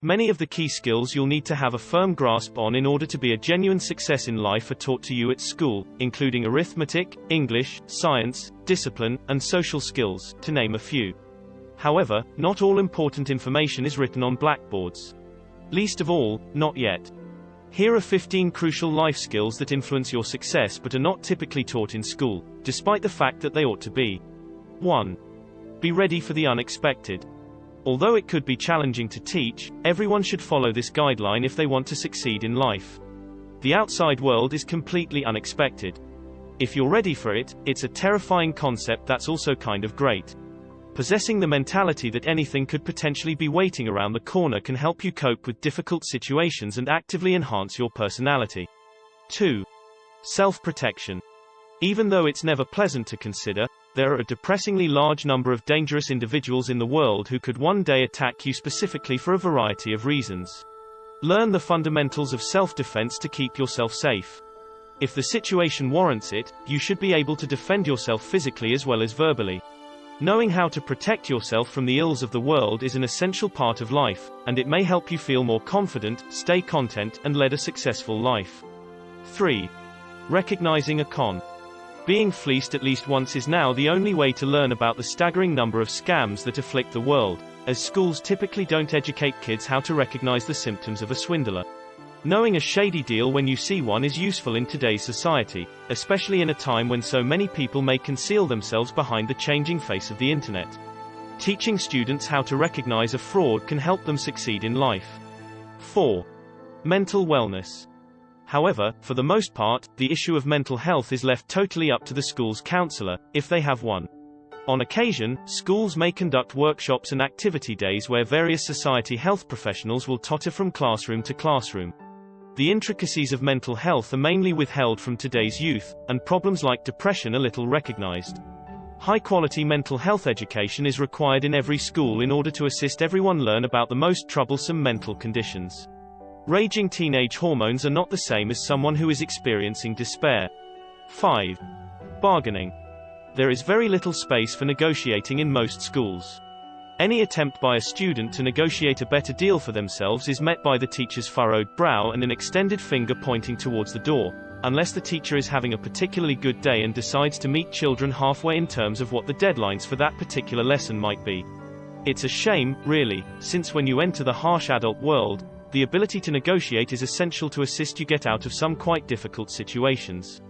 Many of the key skills you'll need to have a firm grasp on in order to be a genuine success in life are taught to you at school, including arithmetic, English, science, discipline, and social skills, to name a few. However, not all important information is written on blackboards. Least of all, not yet. Here are 15 crucial life skills that influence your success but are not typically taught in school, despite the fact that they ought to be. 1. Be ready for the unexpected. Although it could be challenging to teach, everyone should follow this guideline if they want to succeed in life. The outside world is completely unexpected. If you're ready for it, it's a terrifying concept that's also kind of great. Possessing the mentality that anything could potentially be waiting around the corner can help you cope with difficult situations and actively enhance your personality. 2. Self-protection. Even though it's never pleasant to consider, there are a depressingly large number of dangerous individuals in the world who could one day attack you specifically for a variety of reasons. Learn the fundamentals of self-defense to keep yourself safe. If the situation warrants it, you should be able to defend yourself physically as well as verbally. Knowing how to protect yourself from the ills of the world is an essential part of life, and it may help you feel more confident, stay content, and lead a successful life. 3. Recognizing a con. Being fleeced at least once is now the only way to learn about the staggering number of scams that afflict the world, as schools typically don't educate kids how to recognize the symptoms of a swindler. Knowing a shady deal when you see one is useful in today's society, especially in a time when so many people may conceal themselves behind the changing face of the internet. Teaching students how to recognize a fraud can help them succeed in life. 4. Mental wellness. However, for the most part, the issue of mental health is left totally up to the school's counselor, if they have one. On occasion, schools may conduct workshops and activity days where various society health professionals will totter from classroom to classroom. The intricacies of mental health are mainly withheld from today's youth, and problems like depression are little recognized. High-quality mental health education is required in every school in order to assist everyone learn about the most troublesome mental conditions. Raging teenage hormones are not the same as someone who is experiencing despair. 5. Bargaining. There is very little space for negotiating in most schools. Any attempt by a student to negotiate a better deal for themselves is met by the teacher's furrowed brow and an extended finger pointing towards the door, unless the teacher is having a particularly good day and decides to meet children halfway in terms of what the deadlines for that particular lesson might be. It's a shame, really, since when you enter the harsh adult world, the ability to negotiate is essential to assist you get out of some quite difficult situations.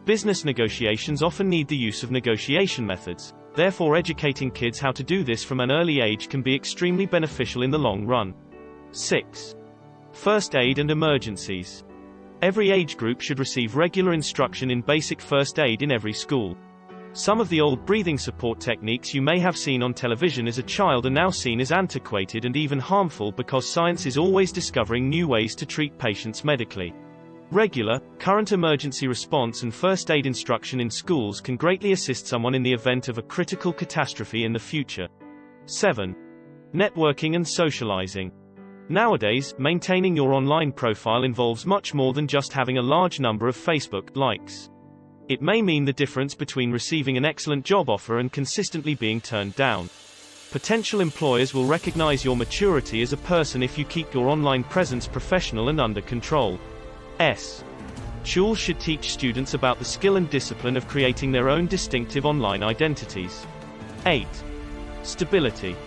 Business negotiations often need the use of negotiation methods. Therefore, educating kids how to do this from an early age can be extremely beneficial in the long run. 6. First aid and emergencies. Every age group should receive regular instruction in basic first aid in every school. Some of the old breathing support techniques you may have seen on television as a child are now seen as antiquated and even harmful because science is always discovering new ways to treat patients medically. Regular, current emergency response and first aid instruction in schools can greatly assist someone in the event of a critical catastrophe in the future. 7. Networking and socializing. Nowadays, maintaining your online profile involves much more than just having a large number of Facebook likes. It may mean the difference between receiving an excellent job offer and consistently being turned down. Potential employers will recognize your maturity as a person if you keep your online presence professional and under control. Schools should teach students about the skill and discipline of creating their own distinctive online identities. 8. Stability.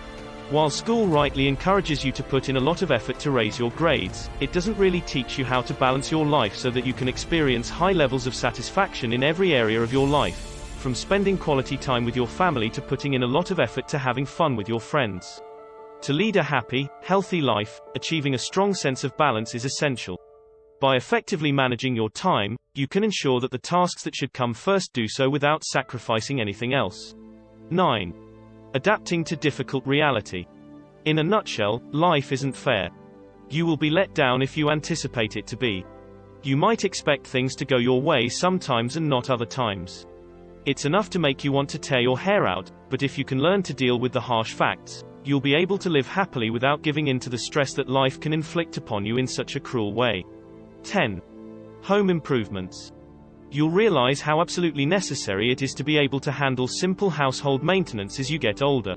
While school rightly encourages you to put in a lot of effort to raise your grades, it doesn't really teach you how to balance your life so that you can experience high levels of satisfaction in every area of your life, from spending quality time with your family to putting in a lot of effort to having fun with your friends. To lead a happy, healthy life, achieving a strong sense of balance is essential. By effectively managing your time, you can ensure that the tasks that should come first do so without sacrificing anything else. 9. Adapting to difficult reality. In a nutshell, life isn't fair. You will be let down if you anticipate it to be. You might expect things to go your way sometimes and not other times. It's enough to make you want to tear your hair out, but if you can learn to deal with the harsh facts, you'll be able to live happily without giving in to the stress that life can inflict upon you in such a cruel way. 10. Home improvements. You'll realize how absolutely necessary it is to be able to handle simple household maintenance as you get older.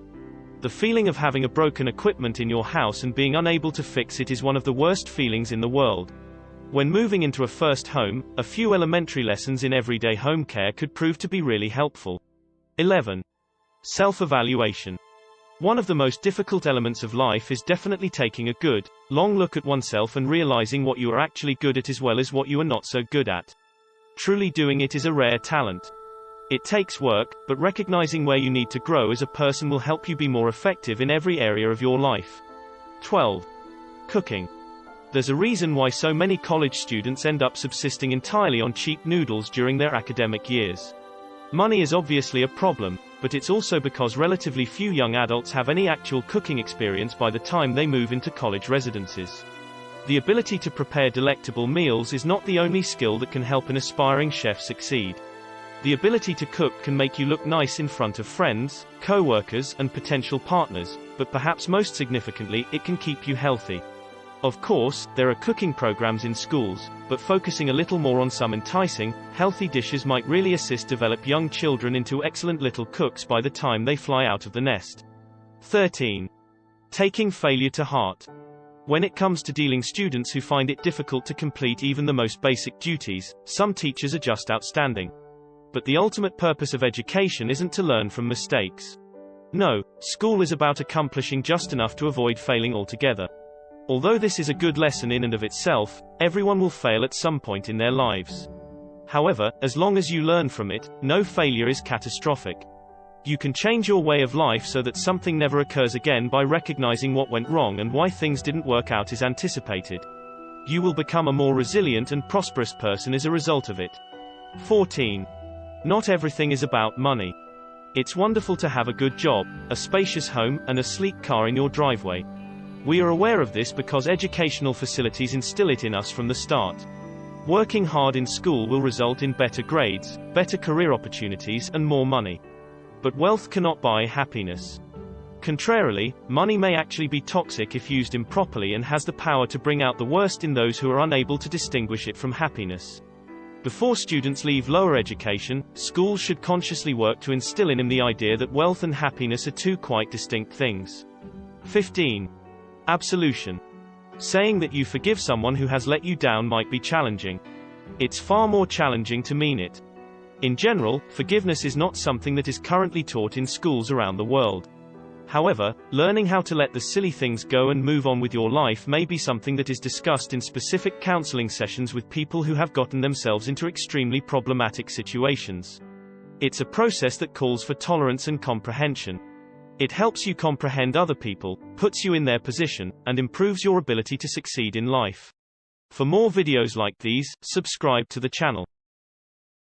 The feeling of having a broken equipment in your house and being unable to fix it is one of the worst feelings in the world. When moving into a first home, a few elementary lessons in everyday home care could prove to be really helpful. 11. Self-evaluation. One of the most difficult elements of life is definitely taking a good, long look at oneself and realizing what you are actually good at as well as what you are not so good at. Truly doing it is a rare talent. It takes work, but recognizing where you need to grow as a person will help you be more effective in every area of your life. 12. Cooking. There's a reason why so many college students end up subsisting entirely on cheap noodles during their academic years. Money is obviously a problem, but it's also because relatively few young adults have any actual cooking experience by the time they move into college residences. The ability to prepare delectable meals is not the only skill that can help an aspiring chef succeed. The ability to cook can make you look nice in front of friends, co-workers, and potential partners, but perhaps most significantly, it can keep you healthy. Of course, there are cooking programs in schools, but focusing a little more on some enticing, healthy dishes might really assist develop young children into excellent little cooks by the time they fly out of the nest. 13. Taking failure to heart. When it comes to dealing students who find it difficult to complete even the most basic duties, some teachers are just outstanding. But the ultimate purpose of education isn't to learn from mistakes. No, school is about accomplishing just enough to avoid failing altogether. Although this is a good lesson in and of itself, everyone will fail at some point in their lives. However, as long as you learn from it, no failure is catastrophic. You can change your way of life so that something never occurs again by recognizing what went wrong and why things didn't work out as anticipated. You will become a more resilient and prosperous person as a result of it. 14. Not everything is about money. It's wonderful to have a good job, a spacious home, and a sleek car in your driveway. We are aware of this because educational facilities instill it in us from the start. Working hard in school will result in better grades, better career opportunities, and more money. But wealth cannot buy happiness. Contrarily, money may actually be toxic if used improperly and has the power to bring out the worst in those who are unable to distinguish it from happiness. Before students leave lower education, schools should consciously work to instill in them the idea that wealth and happiness are two quite distinct things. 15. Absolution. Saying that you forgive someone who has let you down might be challenging. It's far more challenging to mean it. In general, forgiveness is not something that is currently taught in schools around the world. However, learning how to let the silly things go and move on with your life may be something that is discussed in specific counseling sessions with people who have gotten themselves into extremely problematic situations. It's a process that calls for tolerance and comprehension. It helps you comprehend other people, puts you in their position, and improves your ability to succeed in life. For more videos like these, subscribe to the channel.